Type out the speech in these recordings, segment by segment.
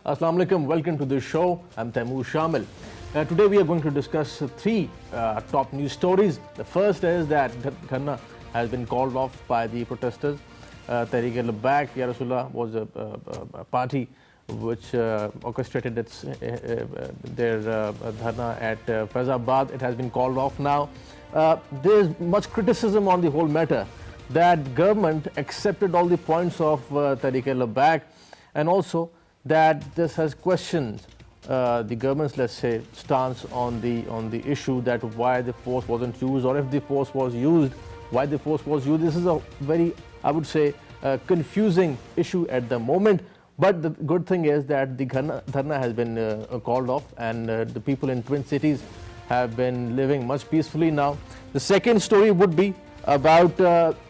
Assalamu alaikum, welcome to the show. I'm Taimour Shamil. Today we are going to discuss three top news stories. The first is that dharna has been called off by the protesters. Tehreek-e-Labbaik Ya Rasulullah was a party which orchestrated their dharna at Faizabad. It has been called off now. There is much criticism on the whole matter that government accepted all the points of Tehreek-e-Labbaik, and also that this has questioned the government's, let's say, stance on the issue that why the force wasn't used, or if the force was used, why the force was used. This is a very, I would say, confusing issue at the moment. But the good thing is that the dharna has been called off, and the people in Twin Cities have been living much peacefully now. The second story would be about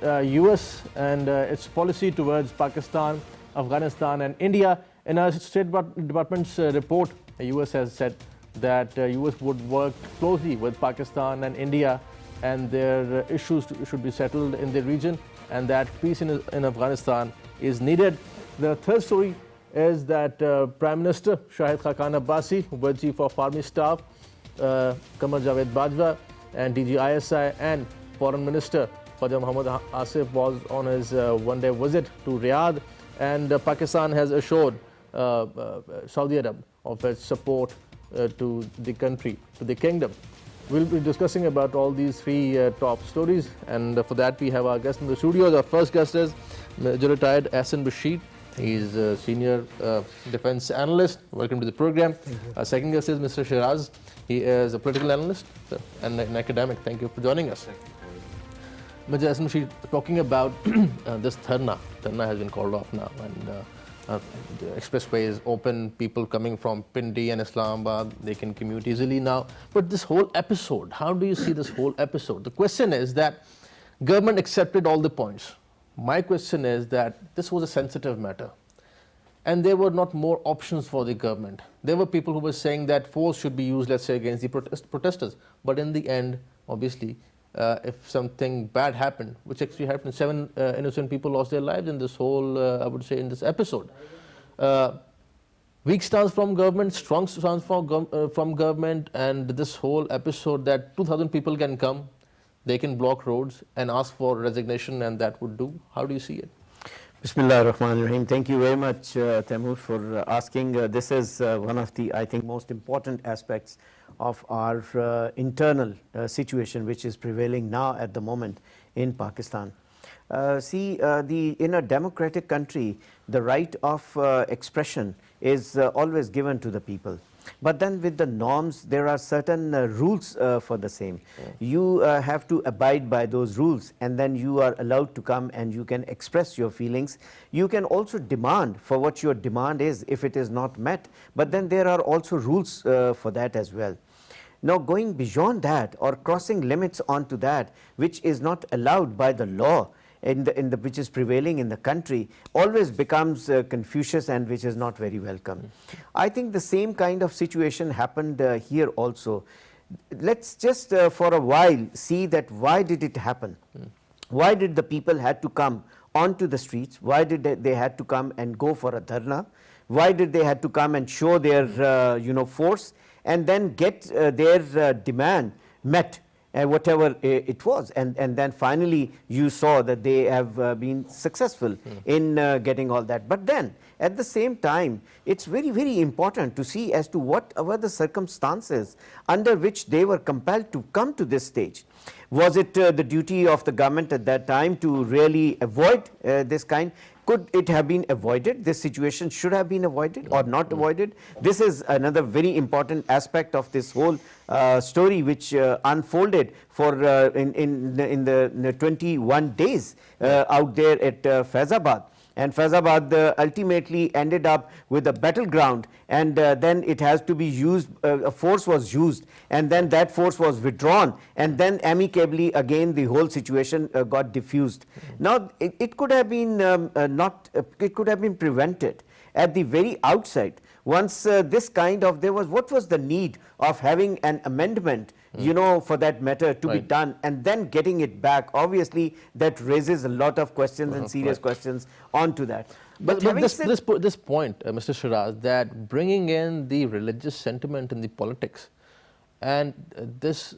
US and its policy towards Pakistan, Afghanistan and India. In a State Department's report, the US has said that US would work closely with Pakistan and India, and their issues should be settled in the region, and that peace in Afghanistan is needed. The third story is that Prime Minister Shahid Khaqan Abbasi, with Chief of Army Staff Qamar Javed Bajwa, and DG ISI and Foreign Minister Khwaja Muhammad Asif was on his one-day visit to Riyadh, and Pakistan has assured Saudi Arabia of its support to the country, to the kingdom. We'll be discussing about all these three top stories, and for that we have our guest in the studio. Our first guest is Major Retired Ahson Bashir. He's a senior defense analyst. Welcome to the program. Our second guest is Mr. Sheraz. He is a political analyst and an academic. Thank you for joining us. Major Ahson Bashir, talking about this dharna has been called off now, and the expressway is open. People coming from Pindi and Islamabad, they can commute easily now. But this whole episode, how do you see this whole episode? The question is that government accepted all the points. My question is that this was a sensitive matter, and there were not more options for the government. There were people who were saying that force should be used, let's say, against the protesters. But in the end, obviously, if something bad happened, which actually happened, 7 innocent people lost their lives in this whole, I would say, in this episode. Weak stance from government, strong stance from government, and this whole episode that 2,000 people can come, they can block roads and ask for resignation, and that would do. How do you see it? Bismillah ar-Rahman ar-Rahim. Thank you very much, Taimour, for asking. This is one of the, I think, most important aspects of our internal situation which is prevailing now at the moment in Pakistan. In a democratic country, the right of expression is always given to the people. But then with the norms, there are certain rules for the same. You have to abide by those rules, and then you are allowed to come and you can express your feelings. You can also demand for what your demand is if it is not met, but then there are also rules for that as well. Now, going beyond that or crossing limits onto that which is not allowed by the law which is prevailing in the country always becomes Confucius, and which is not very welcome. I think the same kind of situation happened here also. Let's just for a while see that why did it happen? Why did the people had to come onto the streets? Why did they had to come and go for a dharna? Why did they had to come and show their force and then get their demand met? Whatever it was, and then finally you saw that they have been successful in getting all that. But then at the same time, it's very, very important to see as to what were the circumstances under which they were compelled to come to this stage. Was it the duty of the government at that time to really avoid this kind? Could it have been avoided? This situation should have been avoided or not avoided? This is another very important aspect of this whole story which unfolded for in the 21 days out there at Faizabad. And Faizabad ultimately ended up with a battleground, and then it has to be used, a force was used, and then that force was withdrawn, and then amicably again the whole situation got diffused. Now it could have been it could have been prevented at the very outset. Once this kind of, what was the need of having an amendment you know, for that matter, to be Right. done, and then getting it back. Obviously, that raises a lot of questions and serious Right. questions onto that. But having this said, this point, Mr. Shiraz, that bringing in the religious sentiment in the politics, and this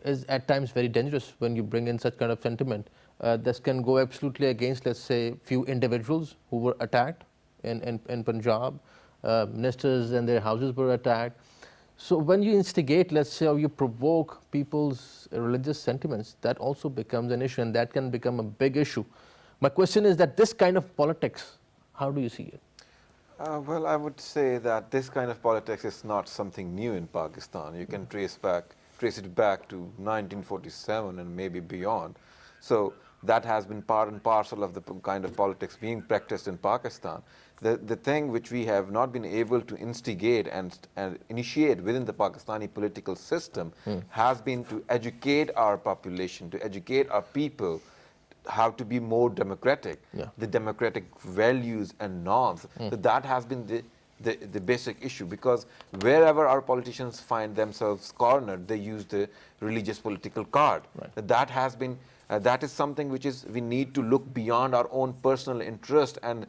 is at times very dangerous when you bring in such kind of sentiment. This can go absolutely against, let's say, few individuals who were attacked in Punjab. Ministers and their houses were attacked. So when you instigate, let's say, or you provoke people's religious sentiments, that also becomes an issue, and that can become a big issue. My question is that this kind of politics, how do you see it? Well, I would say that this kind of politics is not something new in Pakistan. You can trace it back to 1947 and maybe beyond. So that has been part and parcel of the kind of politics being practiced in Pakistan. The thing which we have not been able to instigate and initiate within the Pakistani political system has been to educate our population, to educate our people how to be more democratic, the democratic values and norms. So that has been the basic issue, because wherever our politicians find themselves cornered, they use the religious political card. Right. That has been that is something which is we need to look beyond our own personal interest and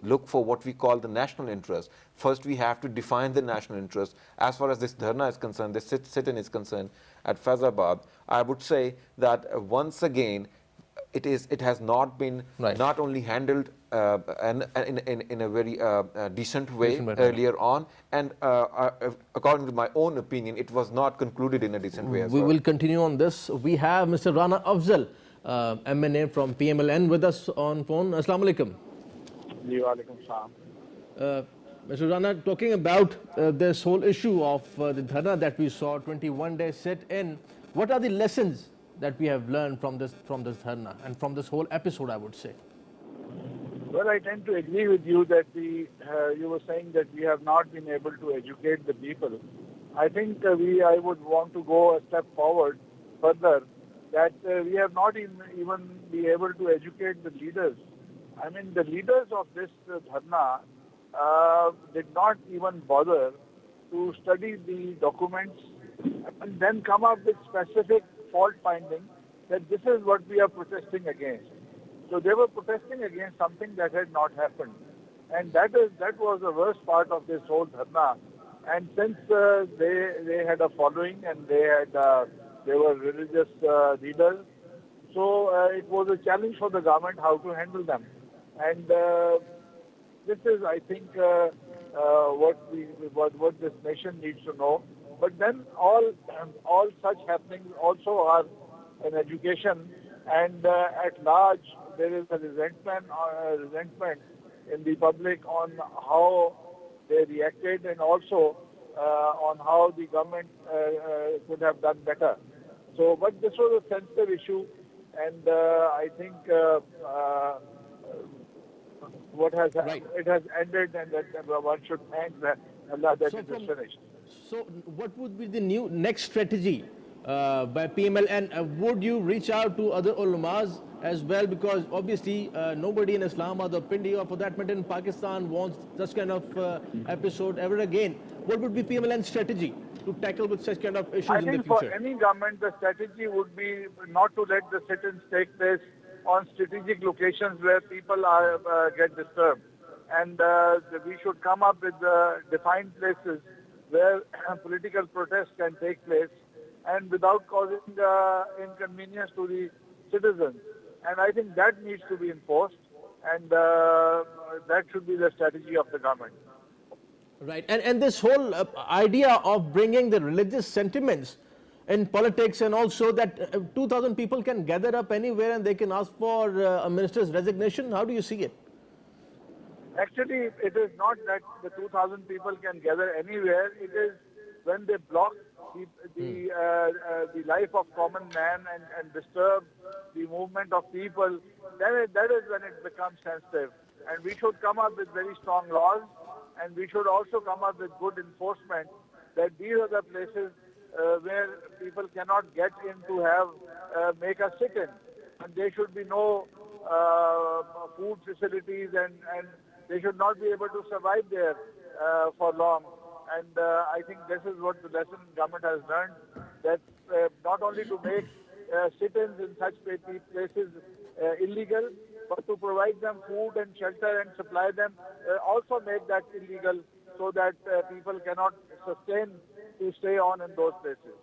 look for what we call the national interest. First, we have to define the national interest. As far as this dharna is concerned, this sit-in is concerned at Faizabad, I would say that once again, it has not been not only handled in a very decent way earlier on, and according to my own opinion, it was not concluded in a decent way as well. We will continue on this. We have Mr. Rana Afzal, MNA from PMLN, with us on phone. Assalamu alaikum. Mr. Rana, talking about this whole issue of the dharna that we saw, 21-day sit-in, what are the lessons that we have learned from this dharna and from this whole episode, I would say? Well, I tend to agree with you that you were saying that we have not been able to educate the people. I think I would want to go a step forward further, that we have not even been able to educate the leaders. I mean, the leaders of this dharna did not even bother to study the documents and then come up with specific fault finding that this is what we are protesting against. So they were protesting against something that had not happened, and that was the worst part of this whole dharna. And since they had a following and they were religious leaders, so it was a challenge for the government how to handle them. And this is, I think, what this nation needs to know. But then all such happenings also are an education, and at large there is a resentment in the public on how they reacted, and also on how the government could have done better. So, but this was a sensitive issue, and I think what has it has ended, and that one should thank Allah that it is finished. So, what would be the next strategy by PMLN? Would you reach out to other ulamas as well? Because obviously nobody in Islam or the Pindi, or for that matter in Pakistan, wants this kind of episode ever again. What would be PMLN's strategy to tackle with such kind of issues in the future? I think for any government, the strategy would be not to let the sit-ins take place on strategic locations where people get disturbed. And we should come up with defined places where political protests can take place and without causing inconvenience to the citizens. And I think that needs to be enforced, and that should be the strategy of the government. Right, and this whole idea of bringing the religious sentiments in politics, and also that 2,000 people can gather up anywhere and they can ask for a minister's resignation, how do you see it? Actually, it is not that the 2,000 people can gather anywhere. It is when they block the life of common man and disturb the movement of people, that is when it becomes sensitive. And we should come up with very strong laws, and we should also come up with good enforcement that these are the places where people cannot get in to make a sit-in. And there should be no food facilities, and they should not be able to survive there for long. And I think this is what the lesson government has learned, that not only to make sit-ins in such places illegal, but to provide them food and shelter and supply them, also make that illegal so that people cannot sustain to stay on in those places.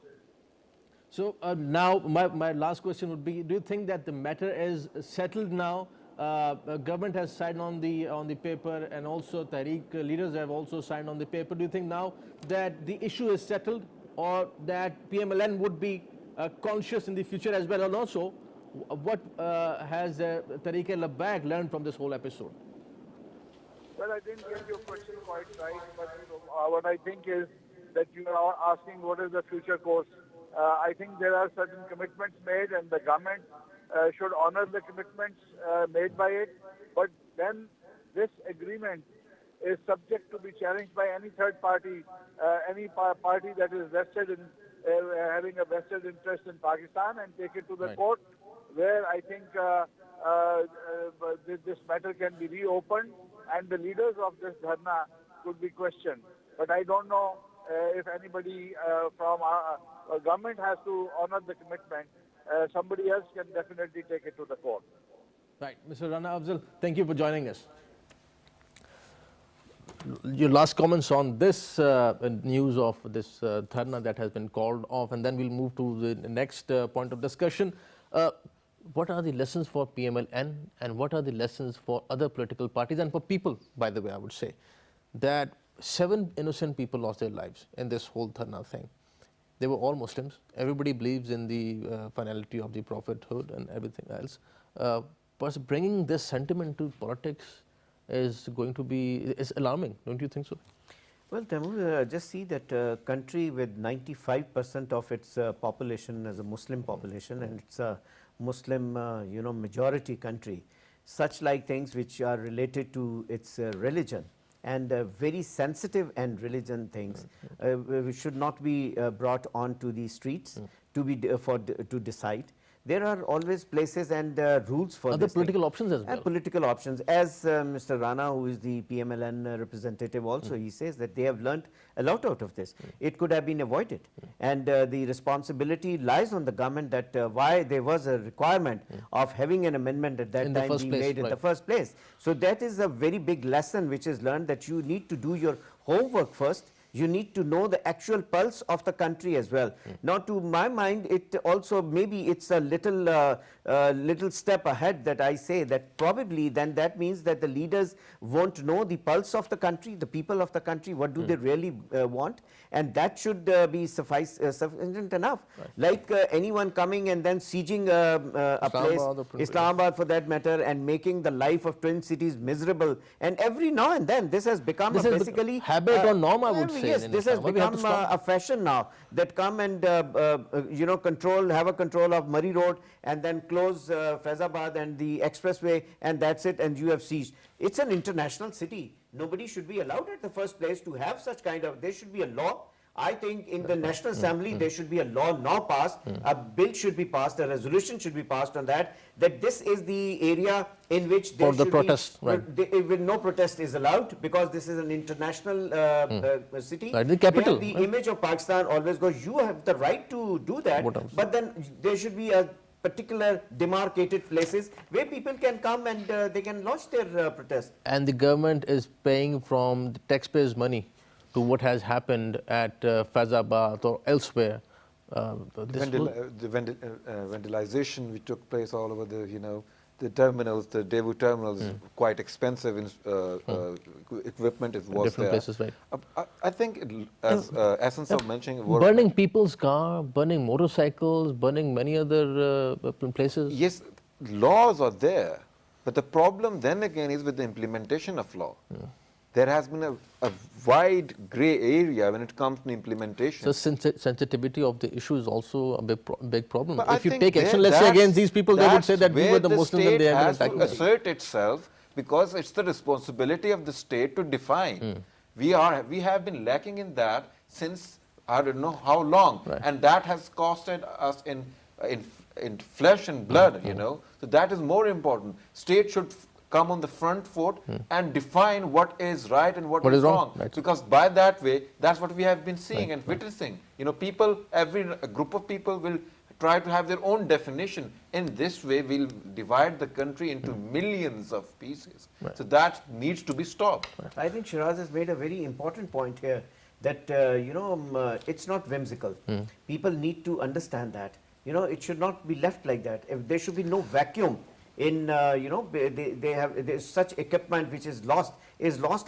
So now my last question would be, do you think that the matter is settled now? Government has signed on the paper, and also Tehreek leaders have also signed on the paper. Do you think now that the issue is settled, or that PMLN would be conscious in the future as well? And also, what has Tehreek-e-Labbaik learned from this whole episode? Well, I didn't get your question quite right, but what I think is that you are asking what is the future course. I think there are certain commitments made, and the government should honor the commitments made by it. But then this agreement is subject to be challenged by any third party, any party that is vested in having a vested interest in Pakistan, and take it to the court, where I think this matter can be reopened, and the leaders of this dharna could be questioned. But I don't know if anybody from our government has to honor the commitment. Somebody else can definitely take it to the court. Right. Mr. Rana Afzal, thank you for joining us. Your last comments on this news of this dharna that has been called off, and then we'll move to the next point of discussion. What are the lessons for PMLN, and what are the lessons for other political parties and for people, by the way, I would say, that 7 innocent people lost their lives in this whole dharna thing. They were all Muslims. Everybody believes in the finality of the prophethood and everything else. But bringing this sentiment to politics is going to be alarming, don't you think so? Well, Taimour, just see that a country with 95% of its population as a Muslim population, and it's a Muslim, majority country. Such like things which are related to its religion and very sensitive and religion things should not be brought onto the streets to be to decide. There are always places and rules for other political options as well. Political options. As Mr. Rana, who is the PMLN representative also, he says that they have learnt a lot out of this. It could have been avoided. And the responsibility lies on the government that why there was a requirement of having an amendment at that time being made in the first place. So that is a very big lesson which is learned, that you need to do your homework first. You need to know the actual pulse of the country as well. Now, to my mind, it also maybe it's a little step ahead that I say that probably then that means that the leaders won't know the pulse of the country, the people of the country, what do they really want, and that should be sufficient enough. Like anyone coming and then sieging a place, Islamabad for that matter, and making the life of twin cities miserable. And every now and then this has become basically habit or norm, I would say. Yes, this has become a fashion now, that come and have a control of Murray Road, and then close Faizabad and the expressway, and that's it, and you have seized. It's an international city. Nobody should be allowed at the first place to have such kind of, there should be a law. I think in the National Assembly there should be a law now passed, a bill should be passed, a resolution should be passed on that this is the area in which there should protest, no protest is allowed, because this is an international city. The capital. The image of Pakistan always goes, you have the right to do that, but then there should be a particular demarcated places where people can come and they can lodge their protest. And the government is paying from the taxpayers' money to what has happened at Faizabad or elsewhere. The vandalization which took place all over the terminals, the Daewoo terminals, quite expensive equipment was different there. Places, right. I think, as Essence of mentioning, burning people's car, burning motorcycles, burning many other places. Yes, laws are there, but the problem then again is with the implementation of law. There has been a wide grey area when it comes to implementation. So sensitivity of the issue is also a big problem. But if you take action, let's say against these people, they would say that we were the Muslims and they have been attacked. Assert itself, because it's the responsibility of the state to define. We have been lacking in that since I don't know how long, and that has costed us in flesh and blood. So that is more important. State should come on the front foot and define what is right and what is wrong. Right. Because by that way, that's what we have been seeing and witnessing. You know, people, a group of people will try to have their own definition. In this way, we'll divide the country into millions of pieces. So that needs to be stopped. I think Sheraz has made a very important point here that, it's not whimsical. People need to understand that. You know, it should not be left like that. If there should be no vacuum in, there's such equipment which is lost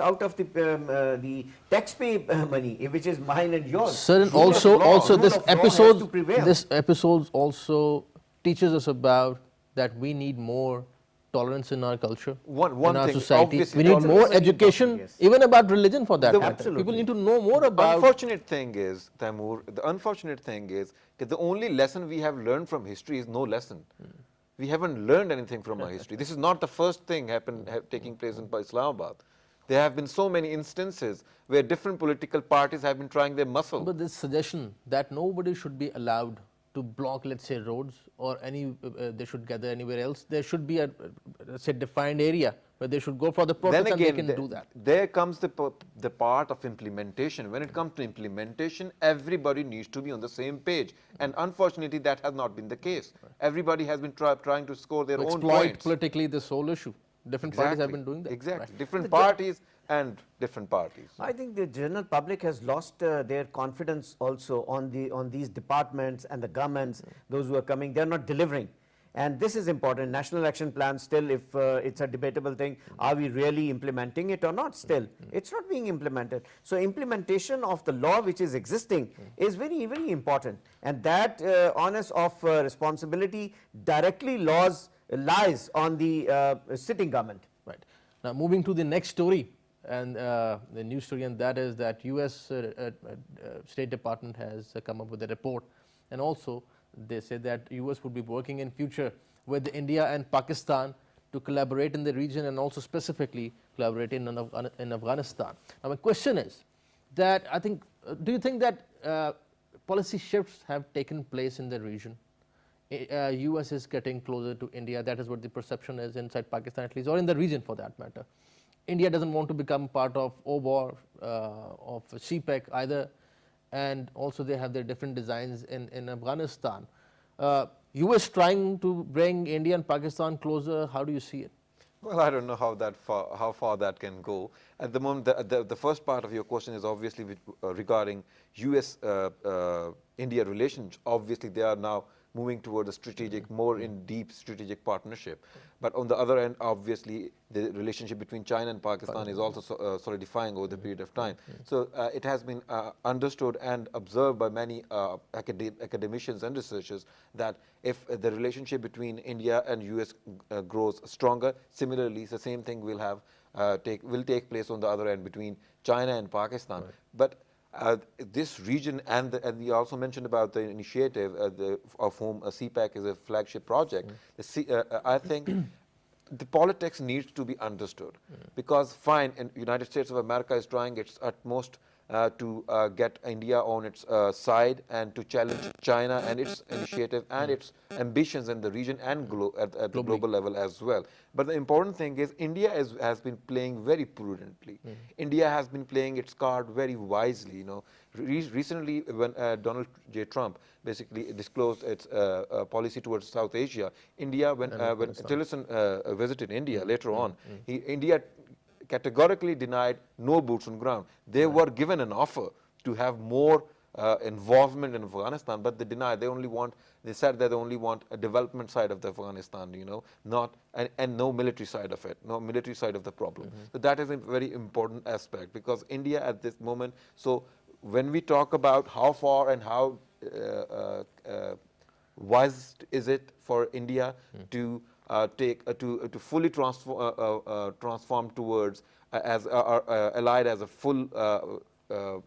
out of the taxpayer money, which is mine and yours. Sir, and Rule of law, also rule this of law has to episode, prevail. this episode also teaches us about that we need more tolerance in our culture, One in our thing, society. obviously We need tolerance more is very education, important, yes. even about religion for that matter. Absolutely. People need to know more about. Unfortunate thing is, Taimour, the unfortunate thing is that the only lesson we have learned from history is no lesson. We haven't learned anything from our history. This is not the first thing taking place in Islamabad. There have been so many instances where different political parties have been trying their muscle. But this suggestion that nobody should be allowed to block, let's say, roads or they should gather anywhere else. There should be a, let's say, defined area where they should go for the protest Then again, and they can do that. there comes the part of implementation. When it comes to implementation, everybody needs to be on the same page. And unfortunately, that has not been the case. Everybody has been trying to score their To own exploit points. politically this whole issue. Different parties have been doing that. Exactly. Right. Different parties and different parties. I think the general public has lost their confidence also on these departments and the governments, those who are coming, they are not delivering. And this is important. National action plan still, if it's a debatable thing, are we really implementing it or not still? It's not being implemented. So implementation of the law which is existing is very, very important. And that onus of responsibility directly lies on the sitting government. Right. Now, moving to the next story, and the news story, and that is that U.S. State Department has come up with a report, and also they say that U.S. would be working in future with India and Pakistan to collaborate in the region and also specifically collaborate in Afghanistan. Now, my question is that I think, do you think that policy shifts have taken place in the region? U.S. is getting closer to India. That is what the perception is inside Pakistan at least, or in the region for that matter. India doesn't want to become part of OBOR, of CPEC either, and also they have their different designs in Afghanistan. U.S. trying to bring India and Pakistan closer. How do you see it? Well, I don't know how far that can go. At the moment, the first part of your question is obviously regarding U.S.-India relations. Obviously, they are now moving toward a strategic, more in deep strategic partnership. But on the other end, obviously, the relationship between China and Pakistan is also solidifying over the period of time. So it has been understood and observed by many academicians and researchers that if the relationship between India and US grows stronger, similarly, the same thing will take place on the other end between China and Pakistan. Right. But this region, and we also mentioned about the initiative of whom CPEC is a flagship project. I think the politics needs to be understood, because fine, and United States of America is trying its utmost to get India on its side and to challenge China and its initiative and its ambitions in the region and at the global level as well. But the important thing is India has been playing very prudently. India has been playing its card very wisely. You know, recently when Donald J. Trump basically disclosed its policy towards South Asia, India when Tillerson visited India later on, India categorically denied no boots on ground. They were given an offer to have more involvement in Afghanistan, but they denied. They said that they only want a development side of the Afghanistan, you know, not and no military side of it, no military side of the problem. So that is a very important aspect, because India at this moment. So when we talk about how far and how wise is it for India to to fully transform towards allied as a full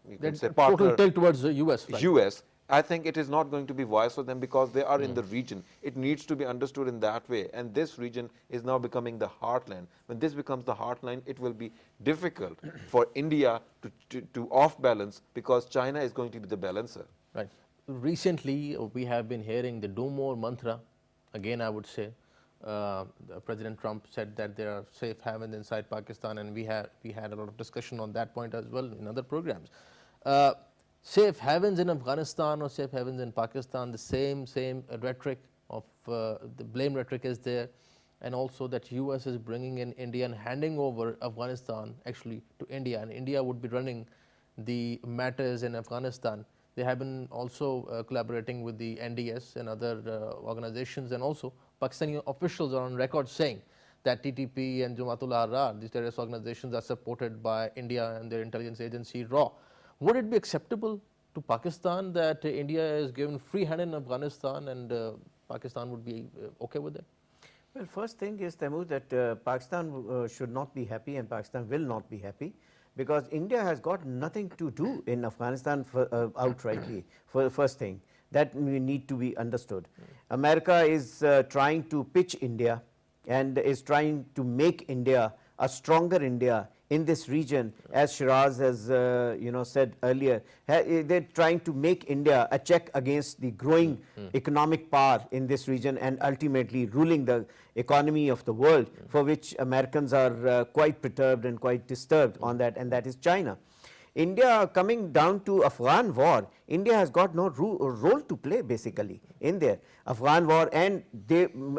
you can say partner. Total tilt towards the US. Right? US. I think it is not going to be wise for them, because they are in the region. It needs to be understood in that way. And this region is now becoming the heartland. When this becomes the heartland, it will be difficult for India to off balance, because China is going to be the balancer. Right. Recently, we have been hearing the do more mantra, again I would say, President Trump said that there are safe havens inside Pakistan, and we had a lot of discussion on that point as well in other programs. Safe havens in Afghanistan or safe havens in Pakistan, the same rhetoric of the blame rhetoric is there, and also that US is bringing in India and handing over Afghanistan actually to India, and India would be running the matters in Afghanistan. They have been also collaborating with the NDS and other organizations, and also Pakistani officials are on record saying that TTP and Jamaat-ul-Ahrar, these terrorist organizations, are supported by India and their intelligence agency RAW. Would it be acceptable to Pakistan that India is given free hand in Afghanistan, and Pakistan would be okay with it? Well, first thing is, Taimour, that Pakistan should not be happy, and Pakistan will not be happy, because India has got nothing to do in Afghanistan outrightly, for the first thing. That we need to be understood. America is trying to pitch India and is trying to make India a stronger India in this region, as Sheraz has said earlier. They're trying to make India a check against the growing economic power in this region, and ultimately ruling the economy of the world, for which Americans are quite perturbed and quite disturbed on that, and that is China. India, coming down to Afghan war, India has got no role to play basically in there. Afghan war, and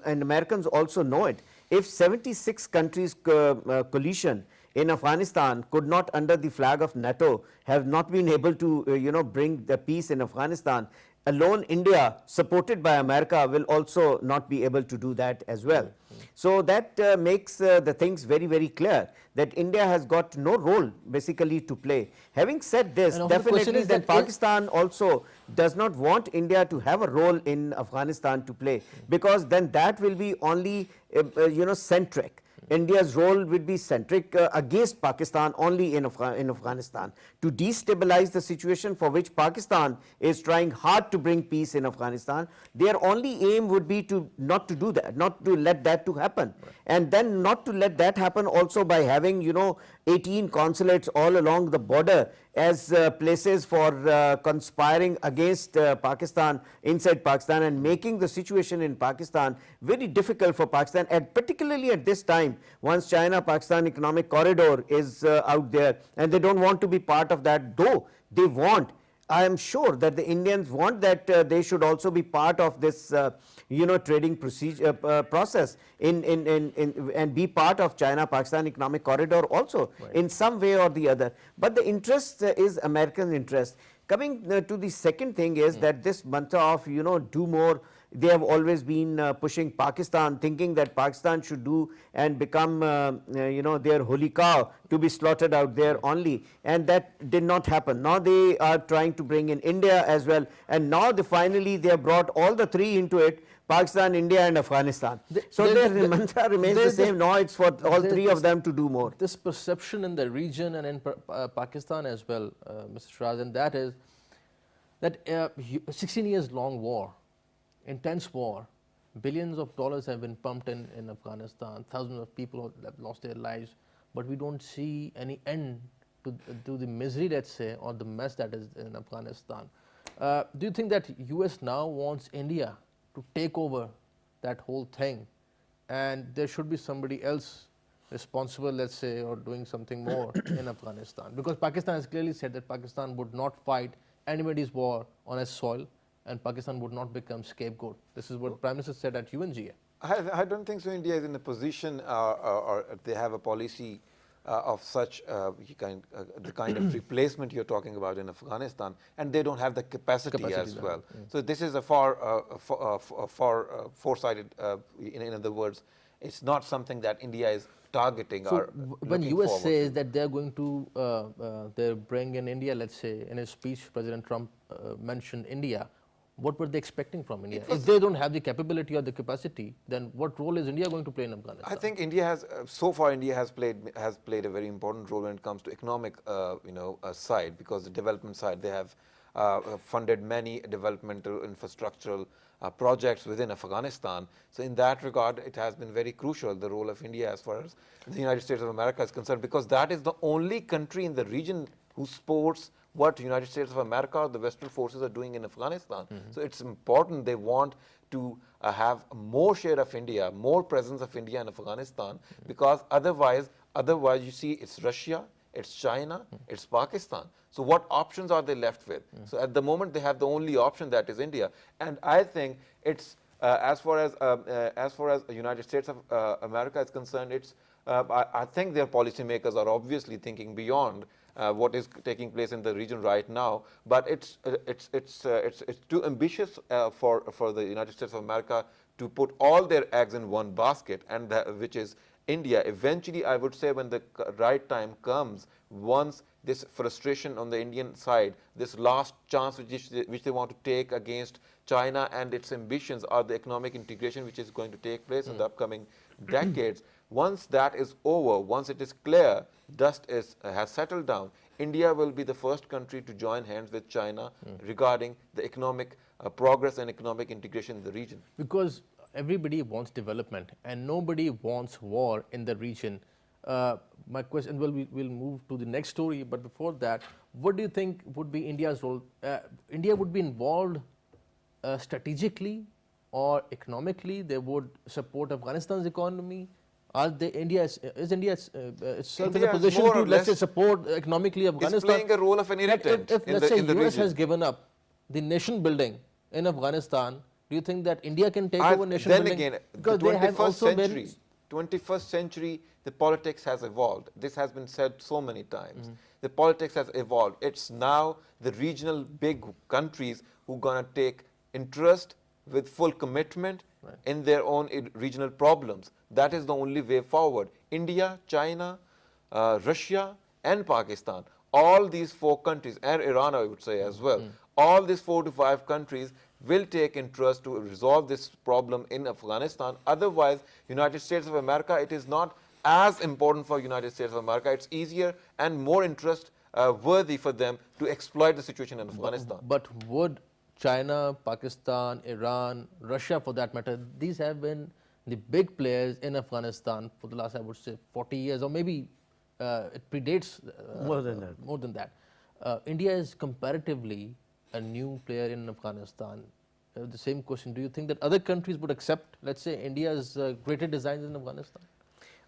Americans also know it. If 76 countries coalition in Afghanistan could not, under the flag of NATO, have not been able to bring the peace in Afghanistan, alone India, supported by America, will also not be able to do that as well. So that makes the things very, very clear that India has got no role basically to play. Having said this, definitely that Pakistan also does not want India to have a role in Afghanistan to play, because then that will be only centric. India's role would be centric against Pakistan only in Afghanistan, to destabilize the situation, for which Pakistan is trying hard to bring peace in Afghanistan. Their only aim would be to not to do that, not to let that to happen. Right. And then not to let that happen also by having 18 consulates all along the border as places for conspiring against Pakistan, inside Pakistan, and making the situation in Pakistan very difficult for Pakistan, and particularly at this time, once China-Pakistan economic corridor is out there, and they don't want to be part of that, though they want, I am sure that the Indians want that they should also be part of this trading procedure process and be part of China-Pakistan economic corridor also, right, in some way or the other. But the interest is American interest. Coming to the second thing is that this mantra of do more, they have always been pushing Pakistan, thinking that Pakistan should do and become their holy cow to be slaughtered out there only, and that did not happen. Now they are trying to bring in India as well, and now finally they have brought all the three into it: Pakistan, India and Afghanistan. So their mantra remains the same. Now it's for all three of them to do more. This perception in the region and in Pakistan as well, Mr. Sheraz, and that is that 16 years long war, intense war, billions of dollars have been pumped in Afghanistan, thousands of people have lost their lives, but we don't see any end to the misery, let's say, or the mess that is in Afghanistan. Do you think that US now wants India to take over that whole thing, and there should be somebody else responsible, let's say, or doing something more in Afghanistan? Because Pakistan has clearly said that Pakistan would not fight anybody's war on its soil, and Pakistan would not become scapegoat. This is what Prime Minister said at UNGA. I don't think so. India is in a position or they have a policy of such the kind of replacement you're talking about in Afghanistan, and they don't have the capacity as well. So this is a far foresighted, in other words, it's not something that India is targeting. So when US says that they're going to they bring in India, let's say, in his speech, President Trump mentioned India. What were they expecting from India? If they don't have the capability or the capacity, then what role is India going to play in Afghanistan? I think India has, so far India has played a very important role when it comes to economic side, because the development side, they have funded many developmental infrastructural projects within Afghanistan. So in that regard, it has been very crucial, the role of India as far as the United States of America is concerned, because that is the only country in the region who supports what the United States of America, the Western forces are doing in Afghanistan. So it's important. They want to have more share of India, more presence of India in Afghanistan, because otherwise you see it's Russia, it's China, it's Pakistan. So what options are they left with? So at the moment they have the only option, that is India. And I think it's as far as the United States of America is concerned, it's I think their policymakers are obviously thinking beyond what is taking place in the region right now, but it's too ambitious for the United States of America to put all their eggs in one basket, and which is India. Eventually, I would say, when the right time comes, once this frustration on the Indian side, this last chance which they want to take against China and its ambitions, are the economic integration which is going to take place in the upcoming decades. Once that is over, once it is clear, dust has settled down, India will be the first country to join hands with China regarding the economic progress and economic integration in the region. Because everybody wants development and nobody wants war in the region. My question, well, we'll move to the next story, but before that, what do you think would be India's role? India would be involved strategically or economically? They would support Afghanistan's economy? Is India itself in a position to, let's say, support economically Afghanistan? It's playing a role of an irritant if in let's say the US region. has given up the nation building in Afghanistan, do you think that India can take over nation building? Then again, Because the they have 21st also century, 21st century, the politics has evolved. This has been said so many times. The politics has evolved. It's now the regional big countries who are going to take interest with full commitment in their own regional problems. That is the only way forward. India, China, Russia and Pakistan, all these four countries, and Iran I would say as well, all these 4 to 5 countries will take interest to resolve this problem in Afghanistan. Otherwise, United States of America, it is not as important for United States of America. It's easier and more interest worthy for them to exploit the situation in Afghanistan. But would China, Pakistan, Iran, Russia for that matter, these have been the big players in Afghanistan for the last, I would say, 40 years, or maybe it predates More than that. More than that. India is comparatively a new player in Afghanistan. The same question, do you think that other countries would accept, let's say, India's greater designs in Afghanistan?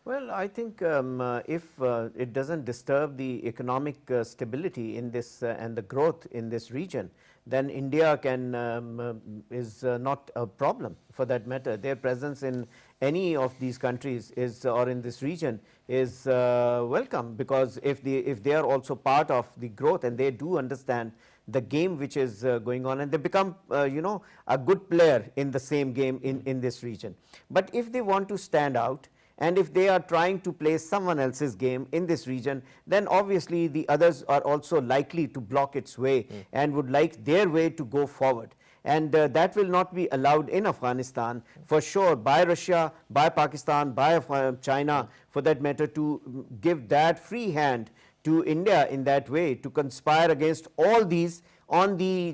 Well, I think if it doesn't disturb the economic stability in this and the growth in this region, then India is not a problem for that matter. Their presence in any of these countries or in this region is welcome, because if they are also part of the growth and they do understand the game which is going on, and they become a good player in the same game in this region. But if they want to stand out, and if they are trying to play someone else's game in this region, then obviously the others are also likely to block its way and would like their way to go forward. And that will not be allowed in Afghanistan for sure, by Russia, by Pakistan, by China for that matter, to give that free hand to India in that way, to conspire against all these on the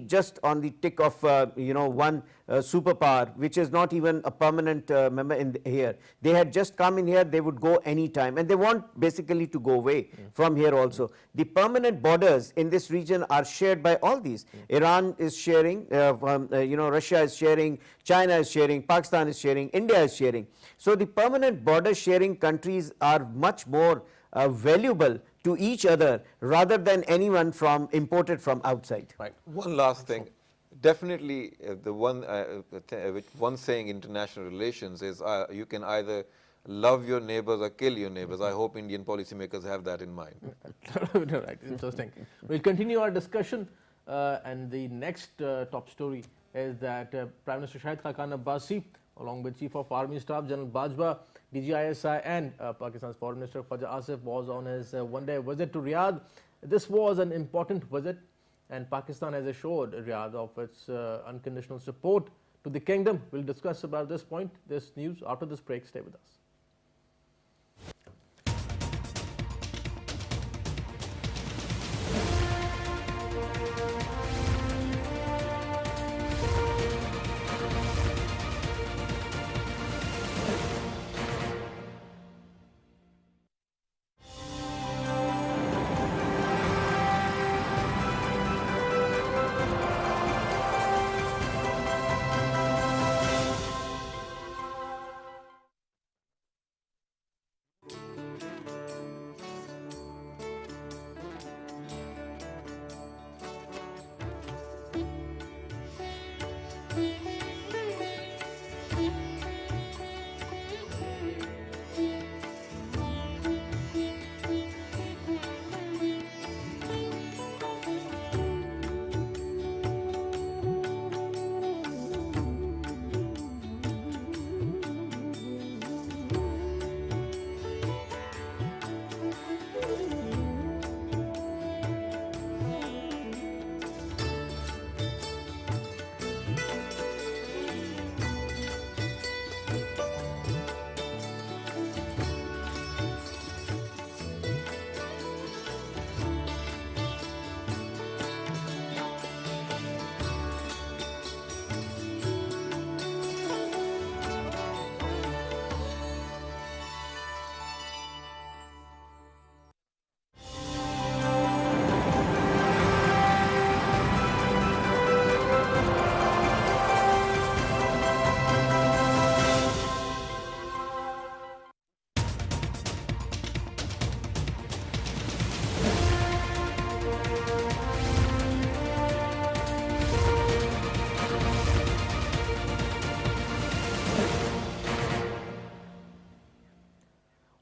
tick of one superpower, which is not even a permanent member in here. They had just come in here, they would go any time, and they want basically to go away from here also. The permanent borders in this region are shared by all these. Iran is sharing, Russia is sharing, China is sharing, Pakistan is sharing, India is sharing. So the permanent border sharing countries are much more valuable to each other rather than anyone imported from outside. Right. One last thing. Definitely, the one saying in international relations is you can either love your neighbors or kill your neighbors. I hope Indian policymakers have that in mind. Right, interesting. We'll continue our discussion, and the next top story is that Prime Minister Shahid Khaqan Abbasi, along with Chief of Army Staff General Bajwa, DGISI and Pakistan's Foreign Minister Khwaja Asif, was on his one-day visit to Riyadh. This was an important visit, and Pakistan has assured Riyadh of its unconditional support to the kingdom. We'll discuss about this news after this break. Stay with us.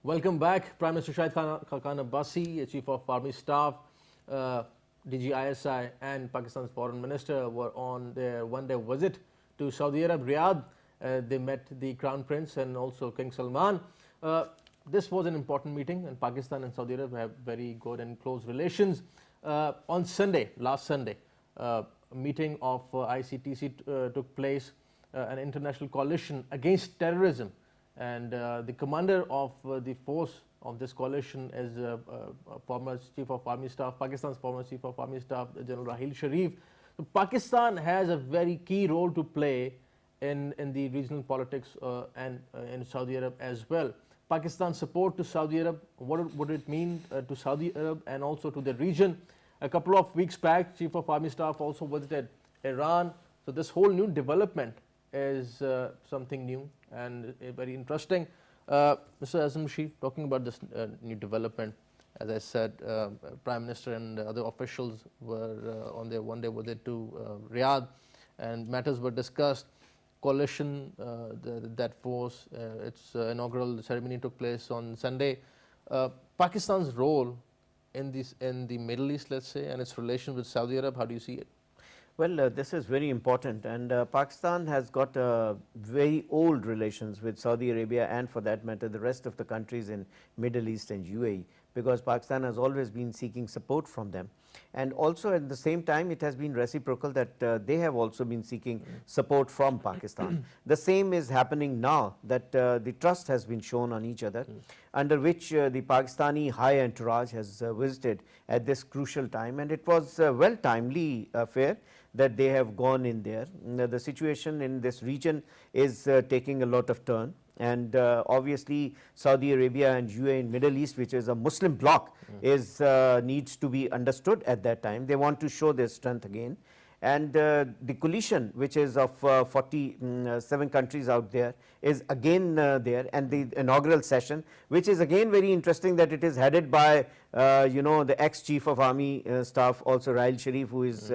Welcome back. Prime Minister Shahid Khan Abbasi, Chief of Army Staff, DGISI and Pakistan's Foreign Minister were on their one-day visit to Saudi Arab, Riyadh. They met the Crown Prince and also King Salman. This was an important meeting, and Pakistan and Saudi Arabia have very good and close relations. On Sunday, last Sunday, a meeting of ICTC took place, an international coalition against terrorism, and the commander of the force of this coalition is former Chief of Army Staff, Pakistan's former Chief of Army Staff, General Raheel Sharif. So Pakistan has a very key role to play in the regional politics and in Saudi Arab as well. Pakistan's support to Saudi Arab, what would it mean to Saudi Arab and also to the region? A couple of weeks back, Chief of Army Staff also visited Iran. So this whole new development is something new and very interesting. Mr. Ahson Bashir, talking about this new development, as I said, Prime Minister and other officials were on their one-day visit to Riyadh, and matters were discussed. Coalition, that force, its inaugural ceremony took place on Sunday. Pakistan's role in the Middle East, let's say, and its relation with Saudi Arab, how do you see it? Well, this is very important, and Pakistan has got very old relations with Saudi Arabia and, for that matter, the rest of the countries in Middle East and UAE, because Pakistan has always been seeking support from them. And also at the same time, it has been reciprocal that they have also been seeking support from Pakistan. The same is happening now, that the trust has been shown on each other, under which the Pakistani high entourage has visited at this crucial time, and it was well timely affair that they have gone in there. The situation in this region is taking a lot of turn, and obviously Saudi Arabia and UAE in Middle East, which is a Muslim bloc, is needs to be understood at that time. They want to show their strength again, and the coalition, which is of 47 countries out there, is again there, and the inaugural session, which is again very interesting, that it is headed by the ex-Chief of Army Staff, also Raheel Sharif, who is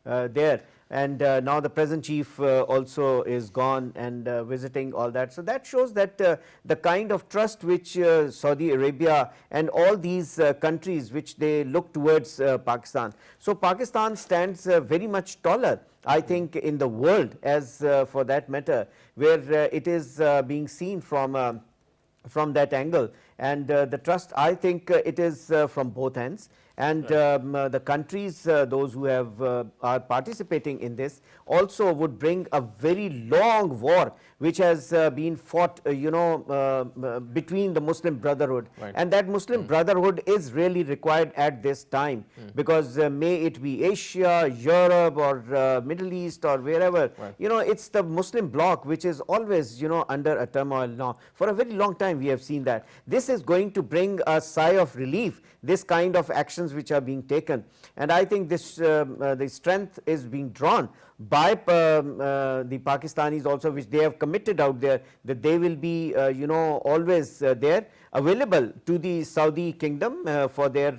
there. And now the present chief also is gone and visiting all that. So that shows that the kind of trust which Saudi Arabia and all these countries, which they look towards Pakistan. So Pakistan stands very much taller, I think, in the world, as for that matter, where it is being seen from that angle. And the trust, I think, it is from both ends. And the countries, those who have are participating in this, also would bring a very long war, which has been fought, between the Muslim Brotherhood. Right. And that Muslim Brotherhood is really required at this time, because may it be Asia, Europe, or Middle East, or wherever, Right. it's the Muslim bloc which is always, under a turmoil now. For a very long time we have seen that. This is going to bring a sigh of relief, this kind of actions which are being taken, and I think this the strength is being drawn by the Pakistanis also, which they have committed out there, that they will be always there, available to the Saudi kingdom for their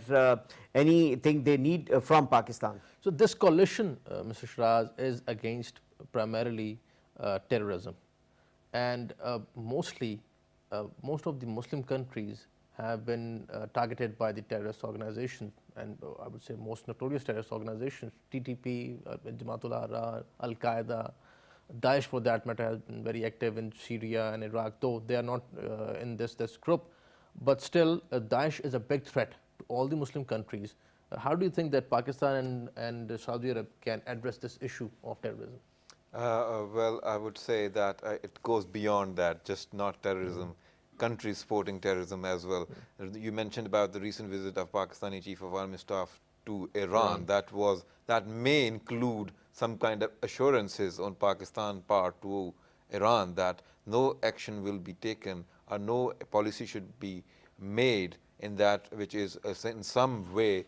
anything they need from Pakistan. So this coalition, Mr. Sheraz, is against primarily terrorism, and mostly most of the Muslim countries have been targeted by the terrorist organizations, and I would say most notorious terrorist organizations, TTP, Jamaatul Ahrar, Al-Qaeda, Daesh for that matter has been very active in Syria and Iraq, though they are not in this group, but still Daesh is a big threat to all the Muslim countries. How do you think that Pakistan and Saudi Arab can address this issue of terrorism? Well, I would say that it goes beyond that, just not terrorism. Countries supporting terrorism as well. You mentioned about the recent visit of Pakistani Chief of Army Staff to Iran. That may include some kind of assurances on Pakistan part to Iran that no action will be taken or no policy should be made in that which is in some way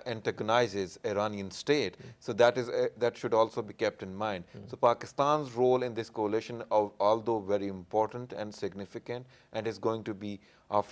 antagonizes Iranian state. So that should also be kept in mind. So Pakistan's role in this coalition, although very important and significant, and is going to be of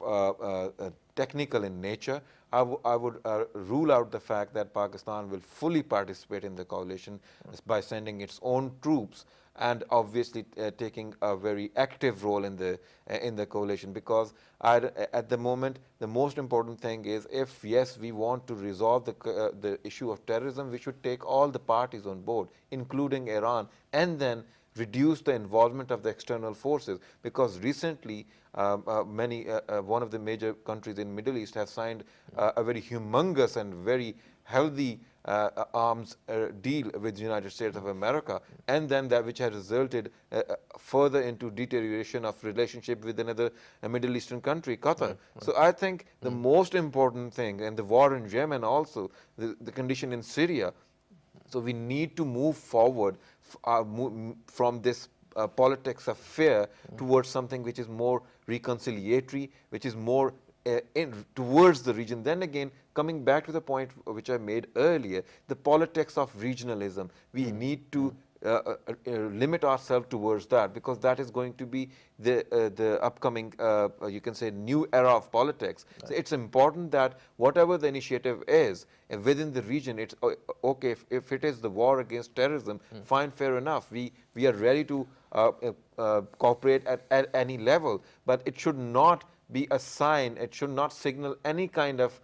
technical in nature. I would rule out the fact that Pakistan will fully participate in the coalition by sending its own troops and obviously taking a very active role in the coalition, because at the moment the most important thing is, if yes we want to resolve the issue of terrorism, we should take all the parties on board, including Iran, and then reduce the involvement of the external forces, because recently one of the major countries in Middle East have signed a very humongous and very healthy arms deal with the United States of America, and then that which has resulted further into deterioration of relationship with another Middle Eastern country, Qatar. So I think the most important thing, and the war in Yemen also, the condition in Syria, so we need to move forward from this politics of fear towards something which is more reconciliatory, which is more towards the region. Then again, coming back to the point which I made earlier, the politics of regionalism, we need to limit ourselves towards that, because that is going to be the upcoming, you can say, new era of politics. Right. So it's important that whatever the initiative is within the region, it's okay if it is the war against terrorism, fine, fair enough. We are ready to cooperate at any level, but it should not be a sign, it should not signal any kind of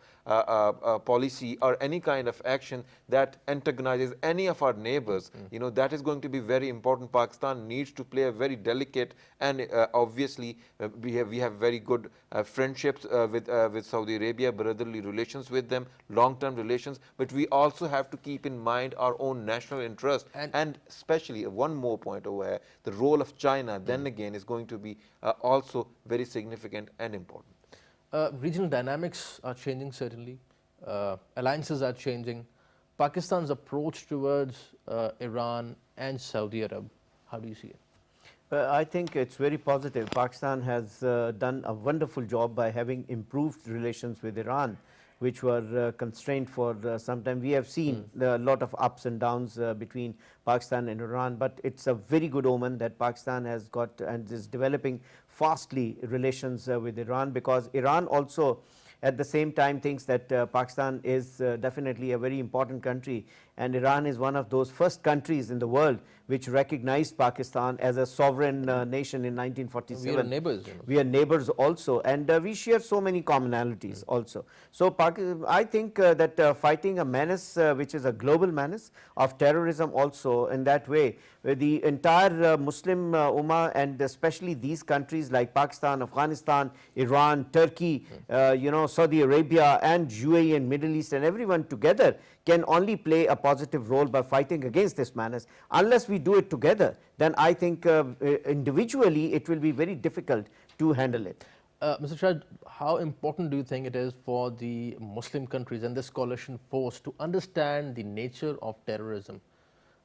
policy or any kind of action that antagonizes any of our neighbors. You know, that is going to be very important. Pakistan needs to play a very delicate, and obviously we have very good friendships with Saudi Arabia, brotherly relations with them, long-term relations, but we also have to keep in mind our own national interest, and especially one more point over here, the role of China then again is going to be also very significant and important. Regional dynamics are changing, certainly. Alliances are changing. Pakistan's approach towards Iran and Saudi Arab, how do you see it? I think it's very positive. Pakistan has done a wonderful job by having improved relations with Iran, which were constrained for some time. We have seen a lot of ups and downs between Pakistan and Iran, but it's a very good omen that Pakistan has got and is developing fastly relations with Iran, because Iran also at the same time thinks that Pakistan is definitely a very important country, and Iran is one of those first countries in the world which recognized Pakistan as a sovereign nation in 1947. We are neighbors. You know. We are neighbors also, and we share so many commonalities also. So I think that fighting a menace which is a global menace of terrorism also, in that way the entire Muslim Ummah, and especially these countries like Pakistan, Afghanistan, Iran, Turkey, you know, Saudi Arabia and UAE and Middle East, and everyone together can only play a positive role by fighting against this menace. Unless we do it together, then I think individually it will be very difficult to handle it. Mr. Sheraz, how important do you think it is for the Muslim countries and this coalition force to understand the nature of terrorism,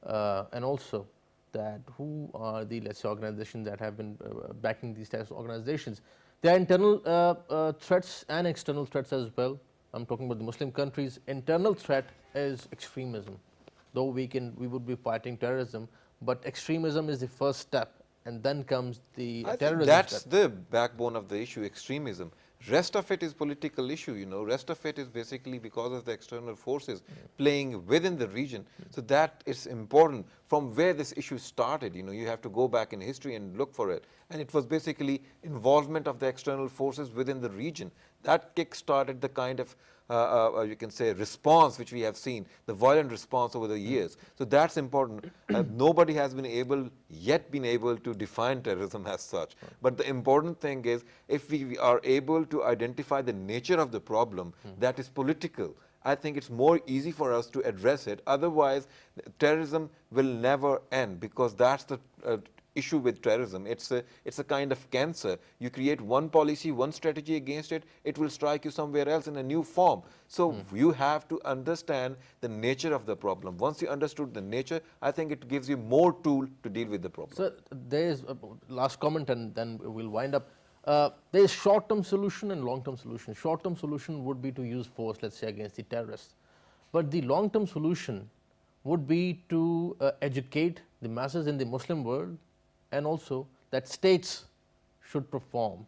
and also that who are the, let's say, organizations that have been backing these terrorist organizations? There are internal threats and external threats as well. I'm talking about the Muslim countries. Internal threat is extremism. Though we would be fighting terrorism, but extremism is the first step, and then comes the terrorism. That's the backbone of the issue, extremism. Rest of it is political issue, you know. Rest of it is basically because of the external forces playing within the region. So that is important. From where this issue started, you know, you have to go back in history and look for it. And it was basically involvement of the external forces within the region. That kick-started the kind of, you can say, response which we have seen, the violent response over the years. So that's important. Nobody has been able to define terrorism as such. But the important thing is, if we are able to identify the nature of the problem that is political, I think it's more easy for us to address it. Otherwise, terrorism will never end, because that's the issue with terrorism. It's a kind of cancer. You create one policy, one strategy against it, it will strike you somewhere else in a new form. So you have to understand the nature of the problem. Once you understood the nature, I think it gives you more tool to deal with the problem. So there is a last comment, and then we'll wind up. There is short-term solution and long-term solution. Short-term solution would be to use force, let's say, against the terrorists. But the long-term solution would be to educate the masses in the Muslim world, and also that states should perform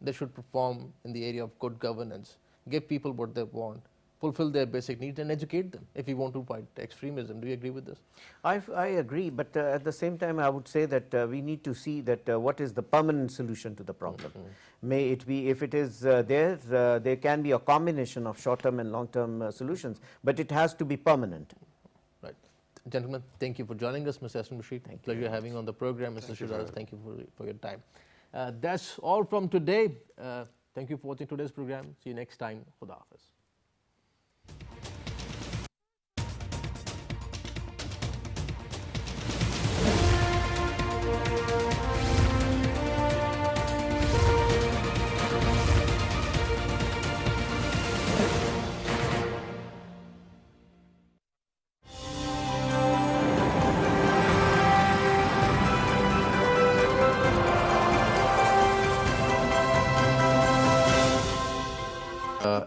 they should perform in the area of good governance, give people what they want, fulfill their basic needs and educate them if we want to fight extremism. Do you agree with this? I agree, but at the same time I would say that we need to see that what is the permanent solution to the problem. May it be, if it is there can be a combination of short-term and long-term solutions, but it has to be permanent. Right. Gentlemen, thank you for joining us. Mr. Ahson Bashir, pleasure having on the program. Mr. Sheraz, thank you for your time. That's all from today. Thank you for watching today's program. See you next time. Khuda Hafiz.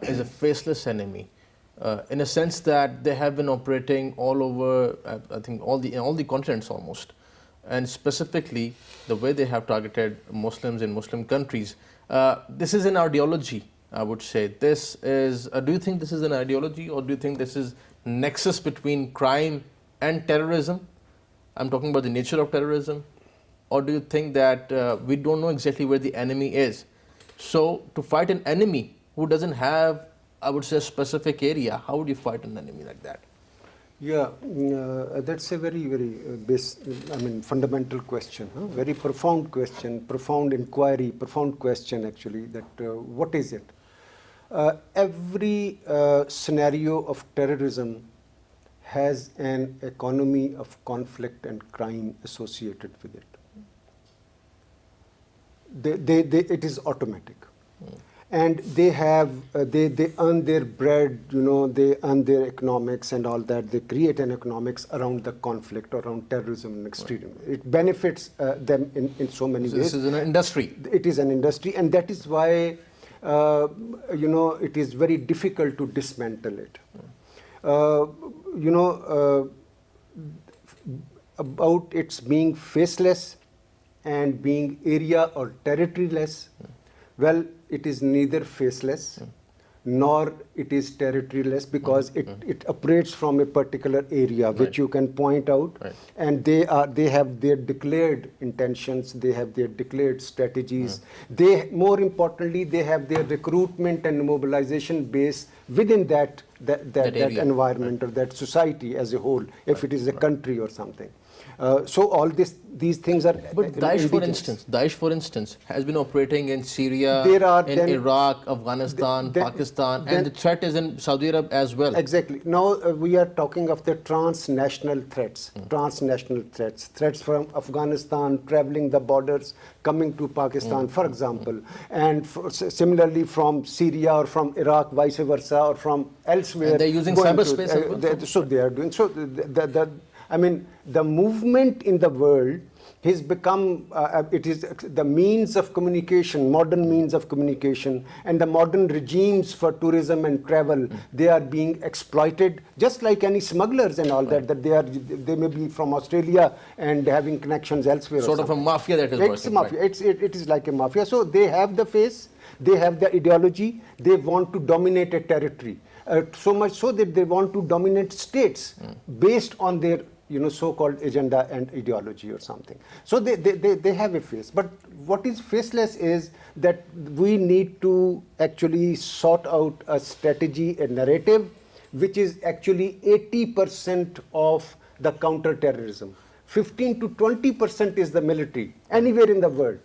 Is a faceless enemy, in a sense that they have been operating all over, I think all the continents almost, and specifically the way they have targeted Muslims in Muslim countries. This is an ideology, I would say. This is. Do you think this is an ideology, or do you think this is nexus between crime and terrorism? I'm talking about the nature of terrorism, or do you think that we don't know exactly where the enemy is? So to fight an enemy who doesn't have, I would say, a specific area, how would you fight an enemy like that? Yeah, that's a very, very fundamental question, very profound question, profound inquiry, profound question actually, that what is it? Every scenario of terrorism has an economy of conflict and crime associated with it. It is automatic. And they have, they earn their bread, they earn their economics and all that. They create an economics around the conflict, around terrorism and extremism. Right. It benefits them in so many ways. This is an industry. It is an industry, and that is why, it is very difficult to dismantle it. About its being faceless and being area or territoryless, well, it is neither faceless nor it is territoryless, because it operates from a particular area which you can point out, and they have their declared intentions, they have their declared strategies. They, more importantly, they have their recruitment and mobilization base within that environment or that society as a whole, if it is a country or something. So all these things are. But Daesh, for instance, has been operating in Syria, in Iraq, Afghanistan, Pakistan, and the threat is in Saudi Arabia as well. Exactly. Now we are talking of the transnational threats, threats from Afghanistan, traveling the borders, coming to Pakistan, for example, and similarly from Syria or from Iraq, vice versa, or from elsewhere. And they're using cyberspace as well. So they are doing so. The movement in the world has become, it is the means of communication, modern means of communication, and the modern regimes for tourism and travel, they are being exploited, just like any smugglers and all that they may be from Australia and having connections elsewhere. Sort of a mafia that is working. It's a mafia. Right. It is like a mafia. So they have the face, they have the ideology, they want to dominate a territory. So much so that they want to dominate states based on their so-called agenda and ideology or something. So they have a face. But what is faceless is that we need to actually sort out a strategy, a narrative, which is actually 80% of the counter-terrorism. 15 to 20% is the military, anywhere in the world.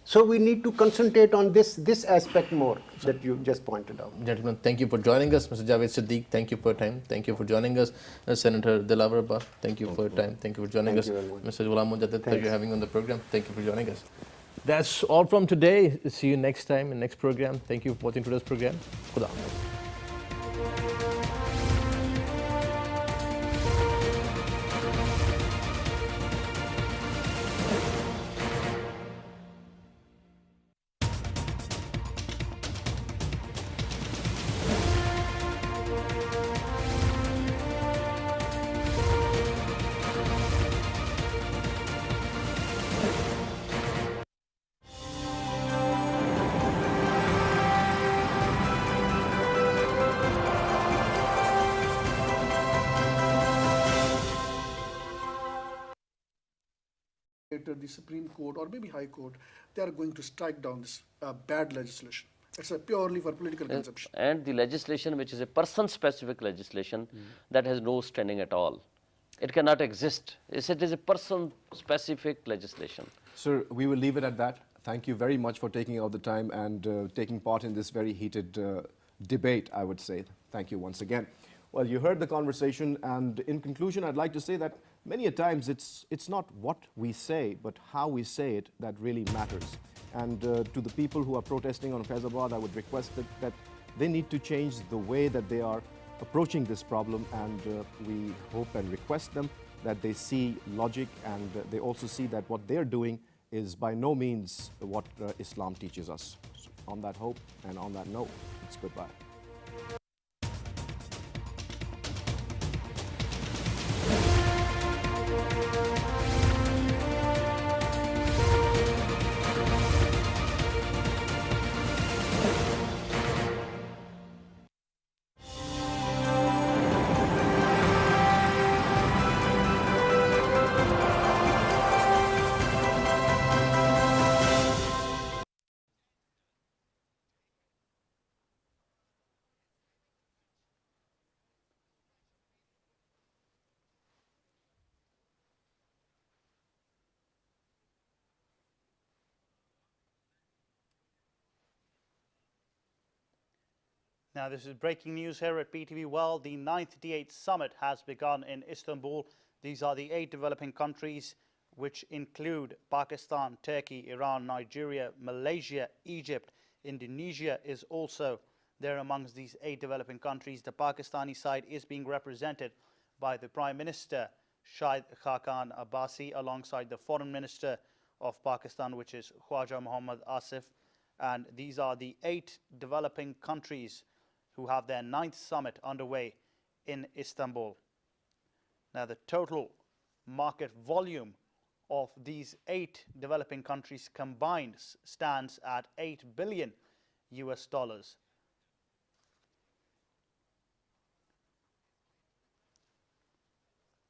So we need to concentrate on this aspect more that you just pointed out. Gentlemen, thank you for joining us. Mr. Javed Siddique, thank you for your time. Thank you for joining us. Senator Dilawar Abbas, thank you for your time. Thank you for joining us. Mr. Ghulam Mujaddid, pleasure having you on the program. Thank you for joining us. That's all from today. See you next time in next program. Thank you for watching today's program. Khuda Hafiz. legislator, the Supreme Court, or maybe High Court, they are going to strike down this bad legislation. It's purely for political consumption. And the legislation, which is a person-specific legislation, that has no standing at all. It cannot exist. It is a person-specific legislation. Sir, we will leave it at that. Thank you very much for taking out the time and taking part in this very heated debate, I would say. Thank you once again. Well, you heard the conversation, and in conclusion, I'd like to say that many a times it's not what we say, but how we say it that really matters. And to the people who are protesting on Faizabad, I would request that they need to change the way that they are approaching this problem, and we hope and request them that they see logic, and they also see that what they're doing is by no means what Islam teaches us. So on that hope and on that note, it's goodbye. Now, this is breaking news here at PTV World. The 9th D8 summit has begun in Istanbul. These are the 8 developing countries, which include Pakistan, Turkey, Iran, Nigeria, Malaysia, Egypt. Indonesia is also there amongst these 8 developing countries. The Pakistani side is being represented by the Prime Minister, Shahid Khaqan Abbasi, alongside the Foreign Minister of Pakistan, which is Khwaja Mohammad Asif. And these are the 8 developing countries who have their 9th summit underway in Istanbul. Now, the total market volume of these 8 developing countries combined stands at $8 billion.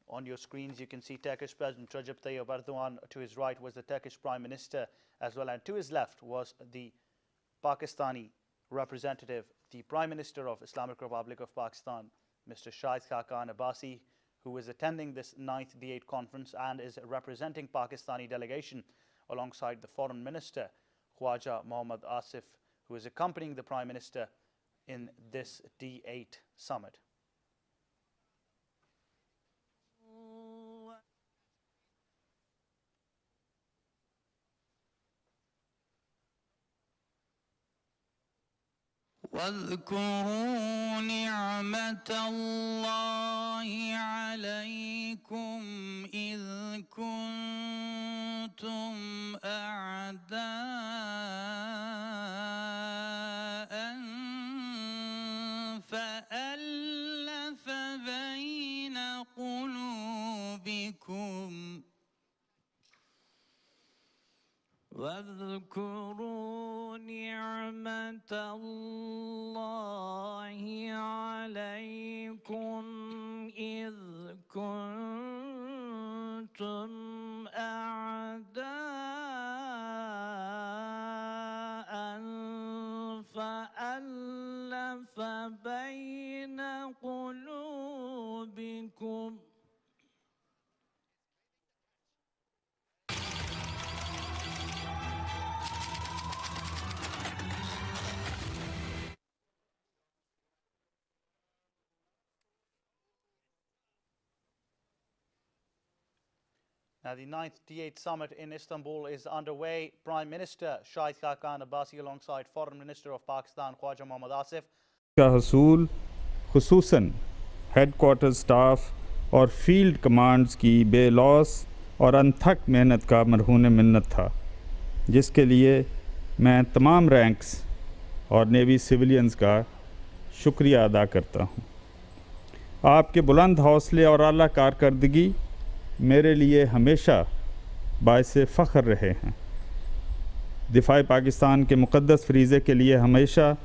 On your screens, you can see Turkish President Recep Tayyip Erdogan. To his right was the Turkish Prime Minister as well, and to his left was the Pakistani representative, the Prime Minister of Islamic Republic of Pakistan, Mr. Shahid Khaqan Abbasi, who is attending this 9th D8 conference and is representing Pakistani delegation alongside the Foreign Minister, Khwaja Mohammad Asif, who is accompanying the Prime Minister in this D8 summit. واذكروا نعمة الله عليكم إذ كنتم أعداء فألف بين قلوبكم واذكروا نعمة الله عليكم إذ كنتم أعداء فألف بين قلوبكم Now, the 9th D8 summit in Istanbul is underway. Prime Minister Shahid Khaqan Abbasi alongside Foreign Minister of Pakistan, Khwaja Mohammad Asif. का हसूल खुसूसन headquarter staff और field commands की बेलौस और अनथक मेहनत का मरहून मिन्नत था, जिसके लिए मैं तमाम रैंक्स और नेवी सिविलियंस का शुक्रिया अदा करता हूँ। आपके बुलंद हौसले और आला कारकर्दगी मेरे लिए हमेशा बाइस फ़ख्र रहे हैं। दिफ़ाए पाकिस्तान के मुक़द्दस फ़रीज़े के लिए हमेशा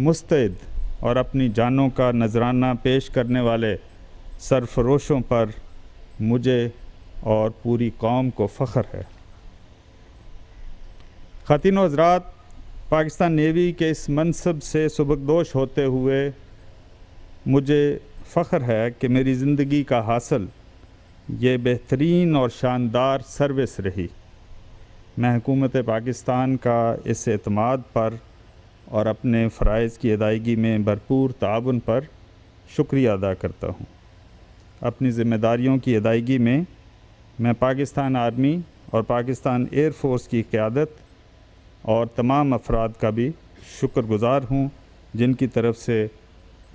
मुस्तैद और अपनी जानों का नजराना पेश करने वाले सरफरोशों पर मुझे और पूरी कौम को फ़ख्र है। ख़वातीन व हज़रात, पाकिस्तान नेवी के इस मनसब से सुबकदोश होते हुए मुझे फ़ख्र है कि मेरी ज़िंदगी का हासिल ये बेहतरीन और शानदार सर्विस रही। मैं हुकूमत पाकिस्तान का इस एतमाद पर और अपने फ़राइज़ की अदायगी में भरपूर ताउन पर शुक्रिया अदा करता हूँ। अपनी ज़िम्मेदारियों की अदायगी में मैं पाकिस्तान आर्मी और पाकिस्तान एयर फोर्स की क़यादत और तमाम अफराद का भी शुक्रगुज़ार हूँ, जिनकी तरफ से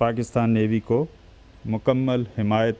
पाकिस्तान नेवी को मुकम्मल हिमायत